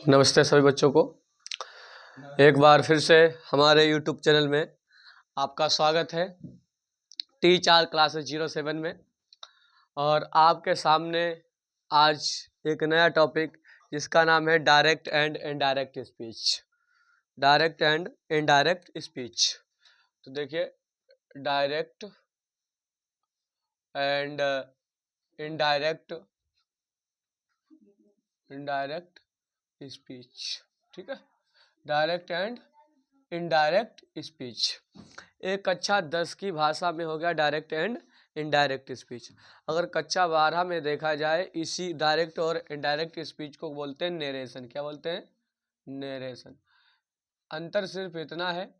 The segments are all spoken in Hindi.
नमस्ते सभी बच्चों को एक बार फिर से हमारे YouTube चैनल में आपका स्वागत है T4 क्लासेस 07 में। और आपके सामने आज एक नया टॉपिक जिसका नाम है direct and indirect speech. Direct and indirect speech. तो देखिए, डायरेक्ट एंड इनडायरेक्ट स्पीच, ठीक है। डायरेक्ट एंड इनडायरेक्ट स्पीच एक कक्षा 10 की भाषा में हो गया डायरेक्ट एंड इनडायरेक्ट स्पीच। अगर कक्षा 12 में देखा जाए, इसी डायरेक्ट और इनडायरेक्ट स्पीच को बोलते हैं नरेशन। क्या बोलते हैं? नरेशन। अंतर सिर्फ इतना है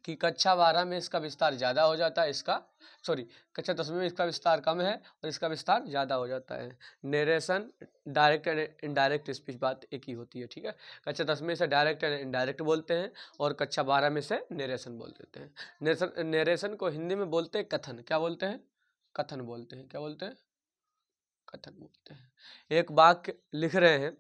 कि कक्षा 12 में इसका विस्तार ज़्यादा हो जाता है, कक्षा 10 में इसका विस्तार कम है और इसका विस्तार ज़्यादा हो जाता है। Narration, direct and indirect speech बात एक ही होती है, ठीक है। कक्षा 10 में इसे डायरेक्ट एंड इनडायरेक्ट बोलते हैं और कक्षा 12 में इसे नरेशन बोल देते हैं। नरेशन को हिंदी में बोलते हैं कथन। क्या बोलते हैं? कथन बोलते हैं। क्या बोलते हैं? कथन बोलते हैं। एक वाक्य लिख रहे हैं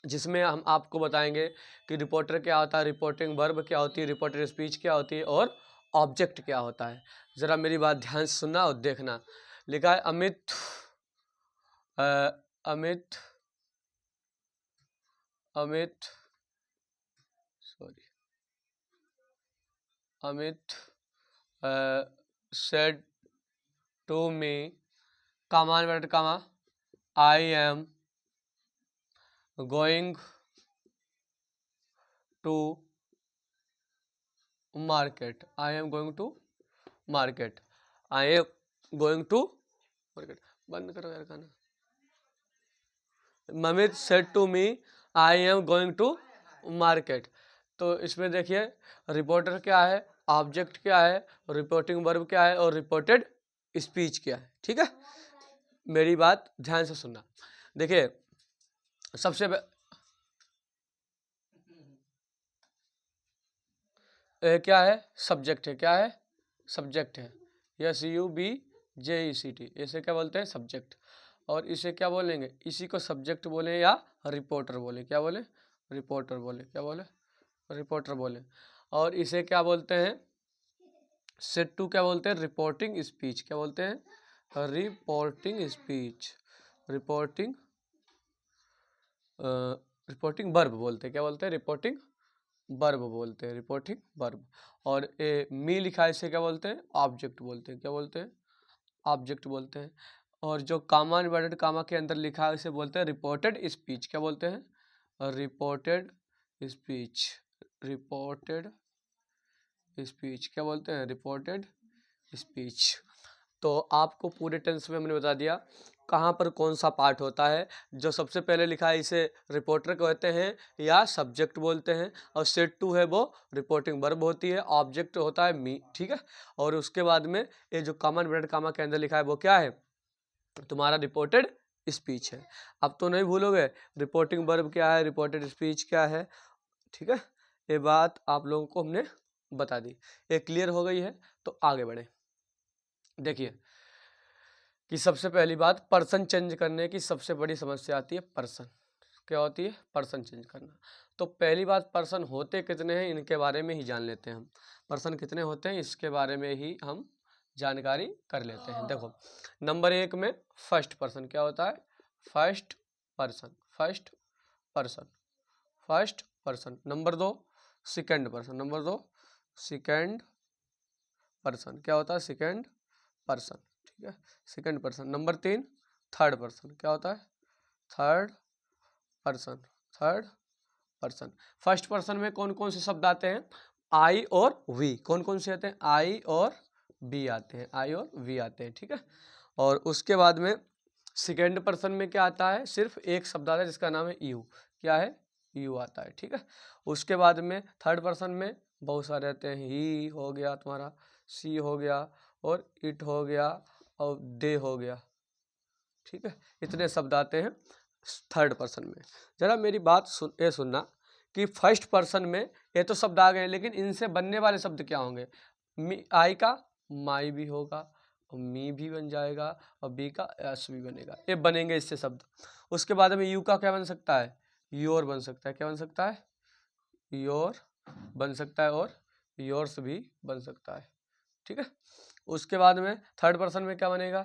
जिसमें हम आपको बताएंगे कि रिपोर्टर क्या होता है, रिपोर्टिंग वर्ब क्या होती है, रिपोर्टर स्पीच क्या होती है और ऑब्जेक्ट क्या होता है। ज़रा मेरी बात ध्यान से सुनना और देखना। लिखा है Amit said to me, comma, I am going to market. I am going to market. I am going to market. बंद करो यार खाना। Amit said to me, I am going to market। तो इसमें देखिए, रिपोर्टर क्या है, ऑब्जेक्ट क्या है, रिपोर्टिंग वर्ब क्या है और रिपोर्टेड स्पीच क्या है, ठीक है। मेरी बात ध्यान से सुनना। देखिए, सबसे क्या है? सब्जेक्ट है। क्या है? सब्जेक्ट है। SUBJECT। इसे क्या बोलते हैं? सब्जेक्ट। और इसे क्या बोलेंगे? इसी को सब्जेक्ट बोले या रिपोर्टर बोले। क्या बोले? रिपोर्टर बोले। क्या बोले? रिपोर्टर बोले। और इसे क्या बोलते हैं? सेट टू क्या बोलते हैं? Reporting speech. क्या बोलते हैं? Reporting speech. रिपोर्टिंग वर्ब बोलते हैं। क्या बोलते हैं? रिपोर्टिंग वर्ब बोलते हैं। Reporting verb. और मी लिखा है, इसे क्या बोलते हैं? ऑब्जेक्ट बोलते हैं। क्या बोलते हैं? ऑब्जेक्ट बोलते हैं। और जो कामा इन्वर्टेड कामा के अंदर लिखा है, इसे बोलते हैं रिपोर्टेड स्पीच। क्या बोलते हैं? Reported speech. Reported speech. क्या बोलते हैं? Reported speech. तो आपको पूरे टेंस में हमने बता दिया कहाँ पर कौन सा पार्ट होता है। जो सबसे पहले लिखा है, इसे रिपोर्टर कहते हैं या सब्जेक्ट बोलते हैं। और सेट टू है वो रिपोर्टिंग वर्ब होती है, ऑब्जेक्ट होता है मी, ठीक है। और उसके बाद में ये जो कॉमन इन्वर्टेड कामा के अंदर लिखा है वो क्या है? तुम्हारा रिपोर्टेड स्पीच है। अब तो नहीं भूलोगे रिपोर्टिंग वर्ब क्या है, रिपोर्टेड स्पीच क्या है, ठीक है। ये बात आप लोगों को हमने बता दी। ये क्लियर हो गई है, तो आगे बढ़े। देखिए कि सबसे पहली बात, पर्सन चेंज करने की सबसे बड़ी समस्या आती है। पर्सन क्या होती है? पर्सन चेंज करना। तो पहली बात, पर्सन होते कितने हैं इनके बारे में ही जान लेते हैं हम। पर्सन कितने होते हैं इसके बारे में ही हम जानकारी कर लेते हैं। देखो, नंबर 1 में फर्स्ट पर्सन क्या होता है? First person. First person. First person. Number 2 second person. Number 2 second person. क्या होता है? सेकेंड पर्सन, ठीक है, second person. Number 3 third person. क्या होता है? Third person. Third person. First person में कौन कौन से शब्द आते हैं? आई और वी। कौन कौन से आते हैं? आई और बी आते हैं। आई और वी आते हैं, ठीक है। और उसके बाद में सेकेंड पर्सन में क्या आता है? सिर्फ एक शब्द आता है जिसका नाम है यू। क्या है? यू आता है, ठीक है। उसके बाद में थर्ड पर्सन में बहुत सारे आते हैं। ही हो गया तुम्हारा, सी हो गया और इट हो गया और दे हो गया, ठीक है। इतने शब्द आते हैं थर्ड पर्सन में। जरा मेरी बात सुनना कि फर्स्ट पर्सन में ये तो शब्द आ गए, लेकिन इनसे बनने वाले शब्द क्या होंगे? आई का माई भी होगा और मी भी बन जाएगा और बी का एस भी बनेगा, ये बनेंगे इससे शब्द। उसके बाद में यू का क्या बन सकता है, योर बन सकता है। क्या बन सकता है, योर बन सकता है और योर्स भी बन सकता है, ठीक है। उसके बाद में थर्ड पर्सन में क्या बनेगा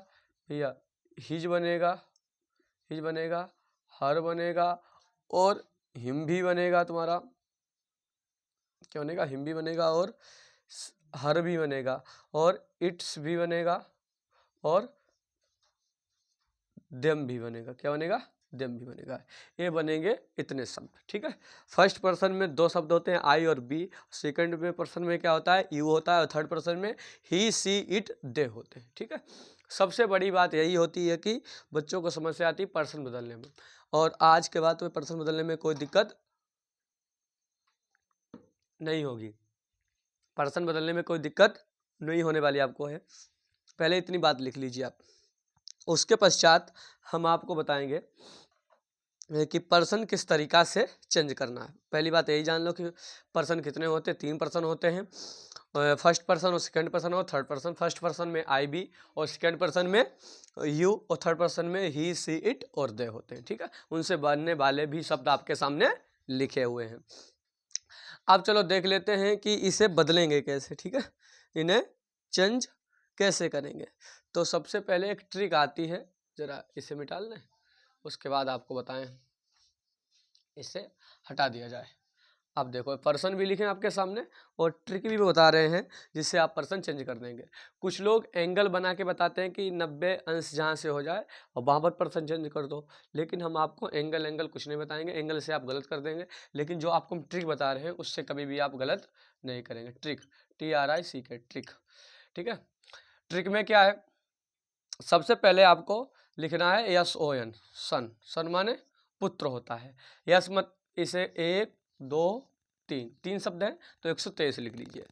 भैया, हिज बनेगा, हिज बनेगा, हर बनेगा और हिम भी बनेगा तुम्हारा, क्या बनेगा, हिम भी बनेगा और हर भी बनेगा और इट्स भी बनेगा और देम भी बनेगा। क्या बनेगा, देम भी बनेगा। ये बनेंगे इतने शब्द, ठीक है। फर्स्ट पर्सन में दो शब्द होते हैं आई और बी, सेकंड में पर्सन में क्या होता है, यू होता है और थर्ड पर्सन में ही सी इट दे होते हैं, ठीक है। सबसे बड़ी बात यही होती है कि बच्चों को समस्या आती है पर्सन बदलने में, और आज के बाद तो पर्सन बदलने में कोई दिक्कत नहीं होगी, पर्सन बदलने में कोई दिक्कत नहीं होने वाली आपको है, पहले इतनी बात लिख लीजिए आप। उसके पश्चात हम आपको बताएंगे कि पर्सन किस तरीका से चेंज करना है। पहली बात यही जान लो कि पर्सन कितने होते हैं, 3 पर्सन होते हैं, फर्स्ट पर्सन और सेकंड पर्सन और थर्ड पर्सन। फर्स्ट पर्सन में आई बी और सेकंड पर्सन में यू और थर्ड पर्सन में ही सी इट और दे होते हैं, ठीक है। उनसे बनने वाले भी शब्द आपके सामने लिखे हुए हैं। अब चलो देख लेते हैं कि इसे बदलेंगे कैसे, ठीक है, इन्हें चेंज कैसे करेंगे। तो सबसे पहले एक ट्रिक आती है, जरा इसे मिटा लें, उसके बाद आपको बताएं इसे हटा दिया जाए। आप देखो पर्सन भी लिखें आपके सामने और ट्रिक भी बता रहे हैं जिससे आप पर्सन चेंज कर देंगे। कुछ लोग एंगल बना के बताते हैं कि 90 अंश जहाँ से हो जाए और वहाँ पर पर्सन चेंज कर दो, लेकिन हम आपको एंगल कुछ नहीं बताएंगे, एंगल से आप गलत कर देंगे। लेकिन जो आपको हम ट्रिक बता रहे हैं उससे कभी भी आप गलत नहीं करेंगे। ट्रिक, TRICK, ट्रिक, ठीक है। ट्रिक में क्या है, सबसे पहले आपको लिखना है SON, सन। सन माने पुत्र होता है। यस मत, इसे 1 2 3 शब्द हैं तो 123 लिख लीजिए।